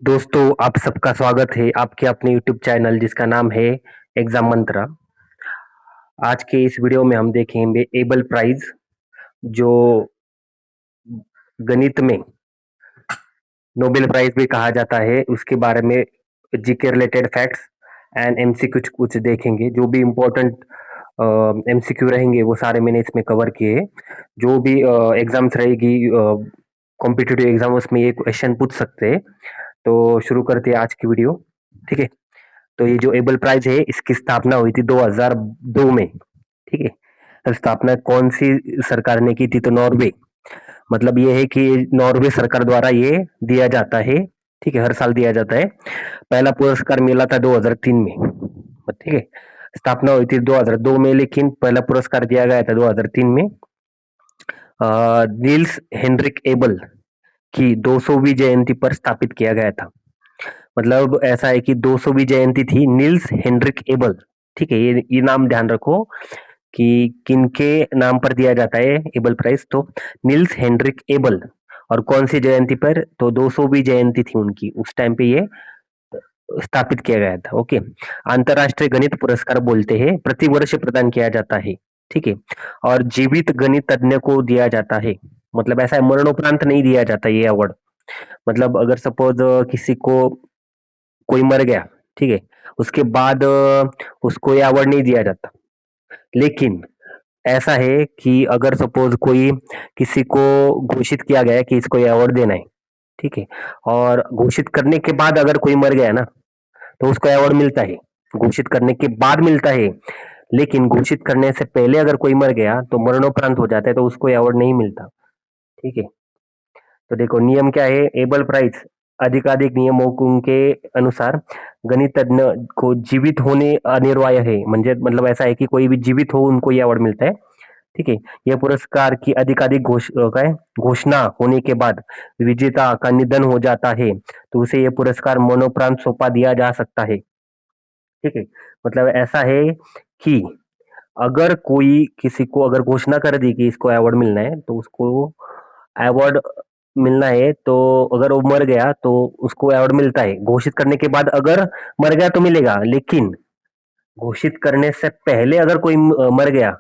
दोस्तों, आप सबका स्वागत है आपके अपने यूट्यूब चैनल जिसका नाम है एग्जाम मंत्रा। आज के इस वीडियो में हम देखेंगे एबल प्राइज, जो गणित में नोबेल प्राइज भी कहा जाता है। उसके बारे में GK related facts and MCQ कुछ कुछ देखेंगे। जो भी इम्पोर्टेंट एमसीक्यू रहेंगे वो सारे मैंने इसमें कवर किए हैं। जो भी एग्जाम्स रहेगी, कॉम्पिटिटिव एग्जाम, उसमें ये क्वेश्चन पूछ सकते हैं। तो शुरू करते हैं आज की वीडियो। ठीक है। तो ये जो एबल प्राइज है, इसकी स्थापना हुई थी 2002 में। ठीक है। स्थापना कौन सी सरकार ने की थी? तो नॉर्वे। मतलब ये है कि नॉर्वे सरकार द्वारा ये दिया जाता है। ठीक है, हर साल दिया जाता है। पहला पुरस्कार मिला था 2003 में। ठीक है। स्थापना हुई थी 2002 में, लेकिन पहला पुरस्कार दिया गया था 2003 में। नील्स हेनरिक एबल की 200वीं जयंती पर स्थापित किया गया था। मतलब ऐसा है कि 200वीं जयंती थी नील्स हेनरिक एबल। ठीक है, ये नाम ध्यान रखो कि किनके नाम पर दिया जाता है एबल प्राइज। तो नील्स हेनरिक एबल। और कौन सी जयंती पर? तो 200वीं जयंती थी उनकी, उस टाइम पे ये स्थापित किया गया था। ओके। अंतरराष्ट्रीय गणित पुरस्कार बोलते हैं, प्रति वर्ष प्रदान किया जाता है। ठीक है। और जीवित गणित तज्ञ को दिया जाता है। मतलब ऐसा है, मरणोपरांत नहीं दिया जाता ये अवार्ड। मतलब अगर सपोज किसी को कोई मर गया, ठीक है, उसके बाद उसको ये अवार्ड नहीं दिया जाता। लेकिन ऐसा है कि अगर सपोज कोई किसी को घोषित किया गया है कि इसको ये अवार्ड देना है, ठीक है, और घोषित करने के बाद अगर कोई मर गया ना, तो उसको अवार्ड मिलता है। घोषित करने के बाद मिलता है। लेकिन घोषित करने से पहले अगर कोई मर गया तो मरणोपरांत हो जाता है, तो उसको अवार्ड नहीं मिलता। ठीक है। तो देखो नियम क्या है एबल प्राइज। अधिकाधिक नियमों के अनुसार गणितज्ञ को जीवित होने अनिवार्य है। म्हणजे मतलब ऐसा है कि कोई भी जीवित हो उनको ये अवार्ड मिलता है। ठीक है। यह पुरस्कार की अधिकाधिक काय घोषणा होने के बाद विजेता का निधन हो जाता है, तो उसे यह पुरस्कार मरणोपरांत सौंपा दिया जा सकता है। ठीक है। मतलब ऐसा है कि अगर कोई किसी को अगर घोषणा कर दी कि इसको अवार्ड मिलना है, तो उसको अवार्ड मिलना है। तो अगर वो मर गया तो उसको अवार्ड मिलता है। घोषित करने के बाद अगर मर गया तो मिलेगा, लेकिन घोषित करने से पहले अगर कोई मर गया,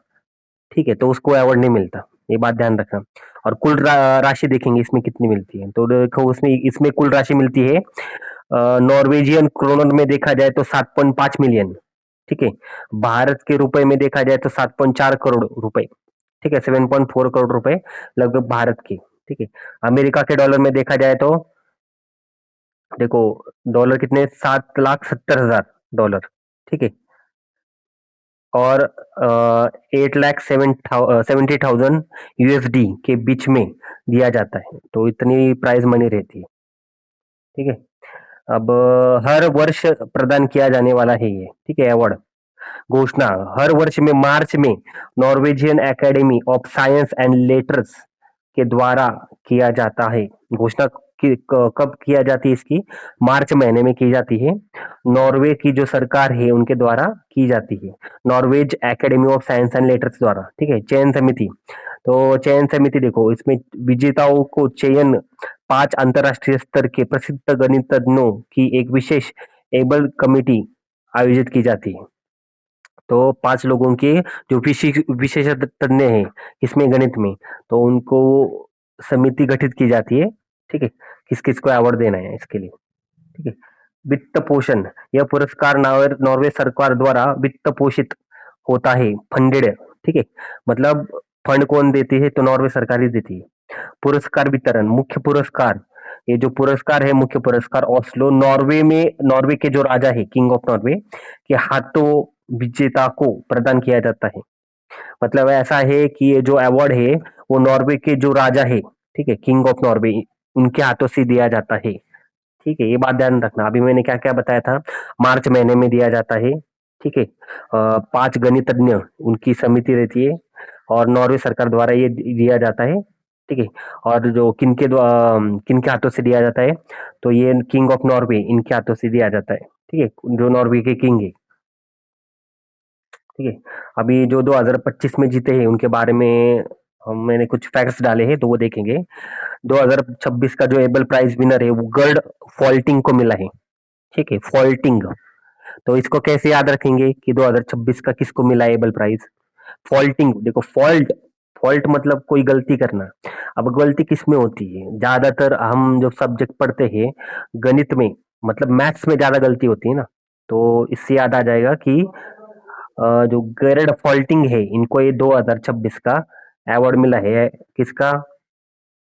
ठीक है, तो उसको अवार्ड नहीं मिलता। ये बात ध्यान रखना। और कुल राशि देखेंगे इसमें कितनी मिलती है। तो देखो उसमें इसमें कुल राशि मिलती है, नॉर्वेजियन क्रोनर में देखा जाए तो 7.5 मिलियन। ठीक है। भारत के रुपए में देखा जाए तो 7.4 करोड़ रुपए। ठीक है, 7.4 करोड़ रुपए लगभग भारत के। ठीक है। अमेरिका के डॉलर में देखा जाए तो देखो, डॉलर कितने, 7,70,000 डॉलर। ठीक है। और 8,70,000 यूएसडी के बीच में दिया जाता है। तो इतनी प्राइज मनी रहती है। ठीक है। अब हर वर्ष प्रदान किया जाने वाला है ये। ठीक है, अवार्ड घोषणा हर वर्ष में मार्च में Norwegian academy of science and letters के द्वारा किया जाता है। घोषणा कब किया जाती है इसकी? मार्च महीने में की जाती है। नॉर्वे की जो सरकार है उनके द्वारा की जाती है। Norway's academy of science and letters द्वारा। ठीक है, चयन समिति। तो चयन समिति देखो, इसमें विजेताओं को चयन 5 अंतरराष्ट्रीय स्तर के प्रसिद्ध गणितज्ञों की एक विशेष एबल कमिटी आयोजित की जाती है। तो 5 लोगों के जो विशेषज्ञ हैं इसमें गणित में, तो उनको समिति गठित की जाती है। ठीक है, किस किस को अवार्ड देना है इसके लिए। ठीक है। वित्त पोषण, यह पुरस्कार नॉर्वे सरकार द्वारा वित्त पोषित होता है, फंडेड। ठीक है। मतलब फंड कौन देती है? तो नॉर्वे सरकार ही देती है। पुरस्कार वितरण, मुख्य पुरस्कार, ये जो पुरस्कार है मुख्य पुरस्कार ओस्लो नॉर्वे में, नॉर्वे के जो राजा है किंग ऑफ नॉर्वे के हाथों विजेता को प्रदान किया जाता है। मतलब ऐसा है कि ये जो अवार्ड है वो नॉर्वे के जो राजा है, ठीक है, किंग ऑफ नॉर्वे, उनके हाथों से दिया जाता है। ठीक है, ये बात ध्यान रखना। अभी मैंने क्या क्या बताया था। मार्च महीने में दिया जाता है। ठीक है। 5 गणितज्ञ उनकी समिति रहती है, और नॉर्वे सरकार द्वारा ये दिया जाता है। ठीक है। और जो किनके हाथों से दिया जाता है? तो ये किंग ऑफ नॉर्वे, इनके हाथों से दिया जाता है। ठीक है, जो नॉर्वे के किंग है। ठीक है। अभी जो 2025 में जीते हैं उनके बारे में मैंने कुछ फैक्ट्स डाले हैं तो वो देखेंगे। 2026 का जो एबल प्राइज विनर है वो गर्ड फॉल्टिंग को मिला है। ठीक है, फॉल्टिंग। तो इसको कैसे याद रखेंगे कि 2026 का किसको मिला एबल प्राइज? फॉल्टिंग। देखो, फॉल्ट, फॉल्ट मतलब कोई गलती करना। अब गलती किस में होती है? ज्यादातर हम जो सब्जेक्ट पढ़ते हैं गणित में, मतलब मैथ्स में ज्यादा गलती होती है ना। तो इससे याद आ जाएगा कि जो गेरड फॉल्टिंग है इनको ये 2026 का अवार्ड मिला है। किसका?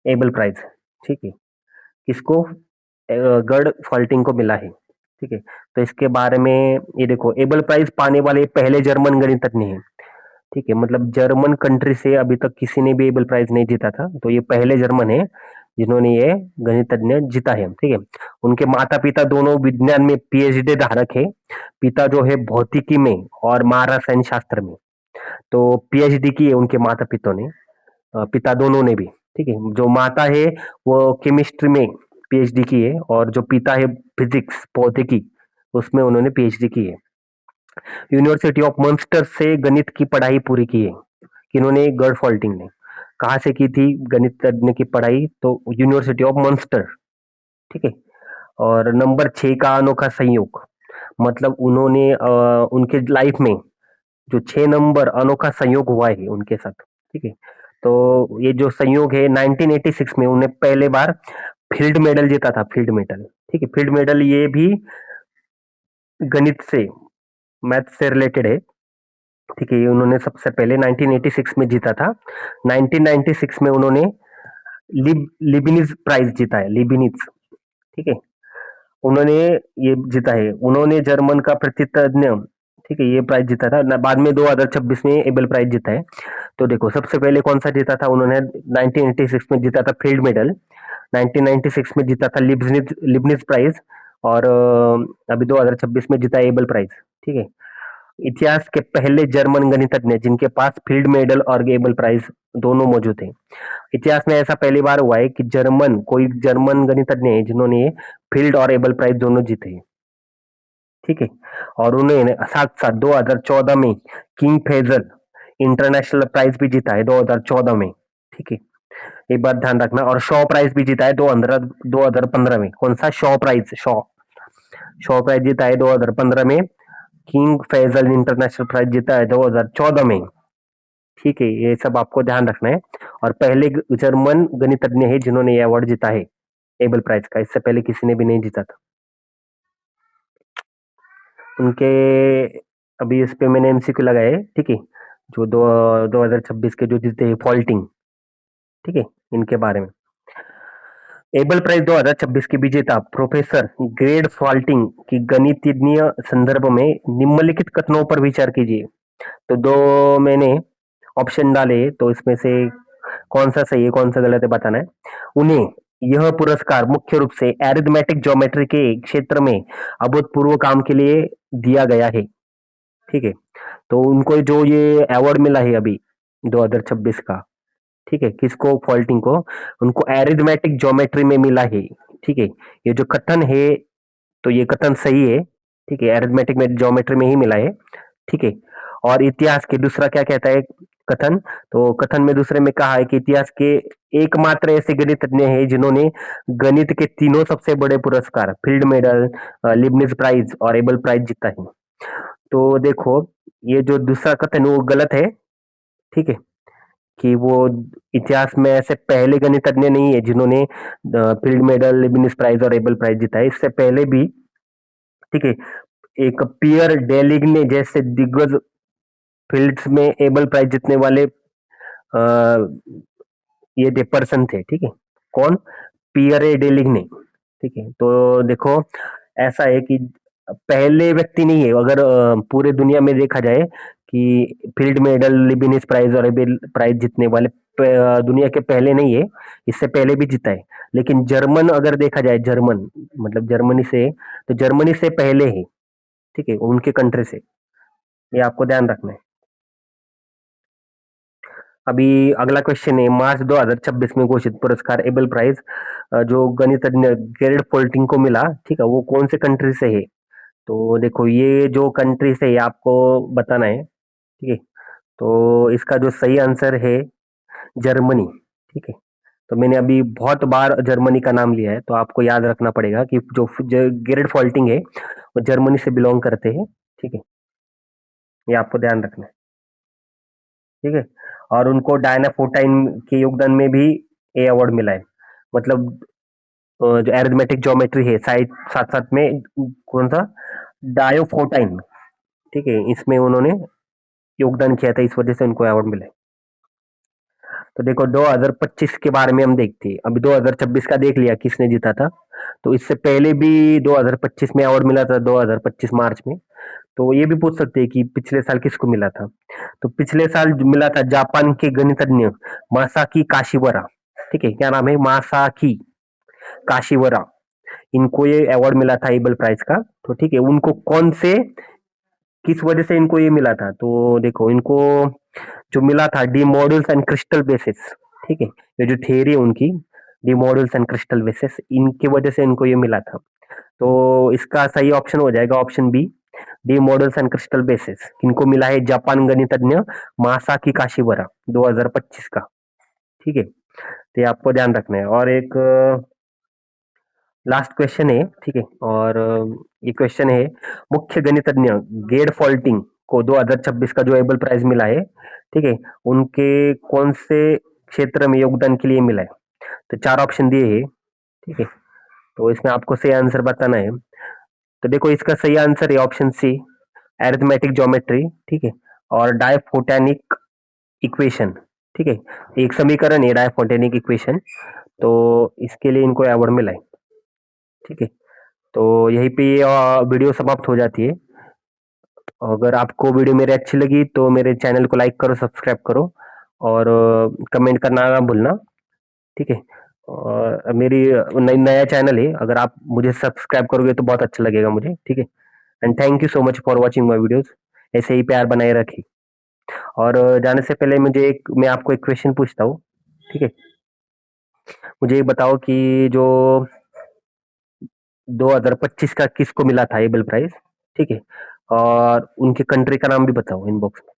Abel prize. ठीक है, किसको? गर्ड फॉल्टिंग को मिला है। ठीक है, तो इसके बारे में ये देखो, एबल प्राइज पाने वाले पहले जर्मन गणितज्ञ हैं। ठीक है, मतलब जर्मन कंट्री से अभी तक किसी ने भी एबल प्राइज नहीं जीता था, तो ये पहले जर्मन है जिन्होंने ये गणितज्ञ जीता है। ठीक है, उनके माता पिता दोनों विज्ञान में पीएचडी धारक है। पिता जो है भौतिकी में और मां रसायन शास्त्र में। तो पीएचडी की है उनके माता पिता ने, पिता दोनों ने भी। ठीक है, जो माता है वो केमिस्ट्री में पीएचडी की है, और जो पिता है फिजिक्स भौतिकी, उसमें उन्होंने पीएचडी की है। यूनिवर्सिटी ऑफ मंस्टर से गणित की पढ़ाई पूरी की है। किन्होंने? गर्ड फॉल्टिंग ने। कहाँ से की थी गणित तज्ञ की पढ़ाई? तो यूनिवर्सिटी ऑफ मंस्टर। ठीक है, और नंबर 6 का अनोखा संयोग, मतलब उन्होंने उनके लाइफ में जो 6 नंबर अनोखा संयोग हुआ है उनके साथ। ठीक है, तो ये जो संयोग है 1986 में उन्हें पहले बार फील्ड मेडल जीता था, फील्ड मेडल। ठीक है, फील्ड मेडल ये भी गणित से, मैथ से रिलेटेड है। ठीक है, ये उन्होंने सबसे पहले 1986 में जीता था। 1996 में उन्होंने लिबिनिज प्राइज जीता है, लिबिनिज। ठीक है, उन्होंने ये जीता है, उन्होंने जर्मन का प्रतितज्ञ। ठीक है, ये प्राइज जीता था बाद में 2026 में एबल प्राइज जीता है। तो देखो, सबसे पहले कौन सा जीता था उन्होंने? 1986 में जीता था फील्ड मेडल। 1996 में जीता था लिब्निज लिब्निज प्राइज। और अभी 2026 में जीता एबल प्राइज। ठीक है, इतिहास के पहले जर्मन गणितज्ञ जिनके पास फील्ड मेडल और एबल प्राइज दोनों मौजूद है। इतिहास में ऐसा पहली बार हुआ है कि कोई जर्मन गणितज्ञ है जिन्होंने फील्ड और एबल प्राइज दोनों जीते हैं। ठीक है, और उन्होंने साथ साथ 2014 में किंग फैजल इंटरनेशनल प्राइज भी जीता है 2014 में। ठीक है, एक बात ध्यान रखना। और शॉ प्राइज भी जीता है 2015 में। कौन सा? शॉ प्राइज। शॉ शॉ प्राइज जीता है 2015 में। किंग फैजल इंटरनेशनल प्राइज जीता है 2014 में। ठीक है, ये सब आपको ध्यान रखना है। और पहले जर्मन गणितज्ञ है जिन्होंने ये अवार्ड जीता है एबल प्राइज का। इससे पहले किसी ने भी नहीं जीता था उनके। अभी इस पे मैंने एमसीक्यू लगाए है। ठीक है, जो 2026 के जो जीते हैं फॉल्टिंग। ठीक है, इनके बारे में। एबल प्राइज 2026 के विजेता प्रोफेसर ग्रेड फॉल्टिंग की गणितीय संदर्भ में निम्नलिखित कथनों पर विचार कीजिए। तो दो मैंने ऑप्शन डाले, तो इसमें से कौन सा सही है कौन सा गलत है बताना है। उन्हें यह पुरस्कार मुख्य रूप से एरिथमेटिक ज्योमेट्री के क्षेत्र में अभूतपूर्व काम के लिए दिया गया है। ठीक है, तो उनको जो ये अवार्ड मिला है अभी 2026 का। ठीक है, किसको? फॉल्टिंग को। उनको एरिथमेटिक ज्योमेट्री में मिला है। ठीक है, ये जो कथन है, तो ये कथन सही है। ठीक है, अरिथमेटिक में ज्योमेट्री में ही मिला है। ठीक है, और इतिहास के दूसरा क्या कहता है कथन? तो कथन में दूसरे में कहा है कि इतिहास के एकमात्र ऐसे गणितज्ञ हैं जिन्होंने गणित के तीनों सबसे बड़े पुरस्कार फील्ड मेडल, लिबनिज प्राइज और एबल प्राइज जीता है। तो देखो, ये जो दूसरा कथन है वो गलत है। ठीक है, कि वो इतिहास में ऐसे पहले गणितज्ञ नहीं है जिन्होंने फील्ड मेडल, लिबनिज प्राइज और एबल प्राइज जीता है। इससे पहले भी, ठीक है, एक पियर डेलिग्ने जैसे दिग्गज फील्ड्स में एबल प्राइज जीतने वाले ये थे, पर्सन थे। ठीक है, कौन? पियरे डेलिग्ने। ठीक है, तो देखो, ऐसा है कि पहले व्यक्ति नहीं है अगर पूरे दुनिया में देखा जाए कि फील्ड मेडल, लिबिनिस प्राइज और एबेल प्राइज जीतने वाले दुनिया के पहले नहीं है। इससे पहले भी जीता है। लेकिन जर्मन अगर देखा जाए, जर्मन मतलब जर्मनी से, तो जर्मनी से पहले है। ठीक है, उनके कंट्री से। ये आपको ध्यान रखना है। अभी अगला क्वेश्चन है, मार्च 2026 में घोषित पुरस्कार एबल प्राइज जो गणितज्ञ गेर्ड फोल्टिंग को मिला, ठीक है, वो कौन से कंट्री से है? तो देखो, ये जो कंट्री से है आपको बताना है। ठीक है, तो इसका जो सही आंसर है जर्मनी, ठीक है? तो मैंने अभी बहुत बार जर्मनी का नाम लिया है, तो आपको याद रखना पड़ेगा कि जो गेरेट फॉल्टिंग है, वो जर्मनी से बिलॉन्ग करते हैं, ठीक है? ये आपको ध्यान रखना है, ठीक है? और उनको डायना फोर्टाइन के योगदान में भी ये अवार्ड मिला है। मतलब जो अरिथमेटिक ज्योमेट्री है, साथ-साथ में कौन-सा? डायोफोर्टाइन, ठीक है? इसमें उन्होंने योगदान किया था, इस वजह से उनको अवार्ड मिला है। तो देखो 2025 के बारे में हम देखते हैं। अभी 2026 का देख लिया किसने जीता था। तो इससे पहले भी 2025 में अवार्ड मिला था, 2025 मार्च में। तो ये भी पूछ सकते हैं कि पिछले साल किसको मिला था। तो पिछले साल मिला था जापान के गणितज्ञ मासाकी काशिवरा, ठीक है? क्या नाम है? मासाकी काशिवरा। इनको ये अवार्ड मिला था एबल प्राइज का। तो ठीक है, उनको कौन से किस वजह से इनको ये मिला था? तो देखो इनको जो मिला था D models and crystal basis, ठीक है? ये जो थियरी है उनकी, D models and crystal basis, इनकी वजह से इनको ये मिला था। तो इसका सही ऑप्शन हो जाएगा option B, D models and crystal basis. इनको मिला है जापान गणितज्ञ मासाकी काशिवरा 2025 का, ठीक है? तो ये आपको ध्यान रखना है। और एक लास्ट क्वेश्चन है, ठीक है? और ये क्वेश्चन है, मुख्य गणितज्ञ गेड फॉल्टिंग को 2026 का जो एबल प्राइज मिला है, ठीक है? उनके कौन से क्षेत्र में योगदान के लिए मिला है? तो चार ऑप्शन दिए हैं, ठीक है? तो इसमें आपको सही आंसर बताना है। तो देखो इसका सही आंसर है ऑप्शन सी, अरिथमेटिक ज्योमेट्री, ठीक है? और डायफोटैनिक इक्वेशन, ठीक है? एक समीकरण है डायफोटैनिक इक्वेशन। तो इसके लिए इनको अवार्ड मिला है, ठीक है? तो यहीं पे वीडियो समाप्त हो जाती है। अगर आपको वीडियो मेरी अच्छी लगी तो मेरे चैनल को लाइक करो, सब्सक्राइब करो और कमेंट करना ना भूलना, ठीक है? और मेरी नया चैनल है, अगर आप मुझे सब्सक्राइब करोगे तो बहुत अच्छा लगेगा मुझे, ठीक है? And thank you so much for watching my videos. ऐसे ही प्यार बनाए रखें। और जाने से पहले मैं आपको एक क्वेश्चन पूछता हूँ, ठीक है? मुझे ये बताओ कि जो 2025 का किसको मिला था एबल प्राइज, ठीक है? और उनकी कंट्री का नाम भी बताओ इनबॉक्स में।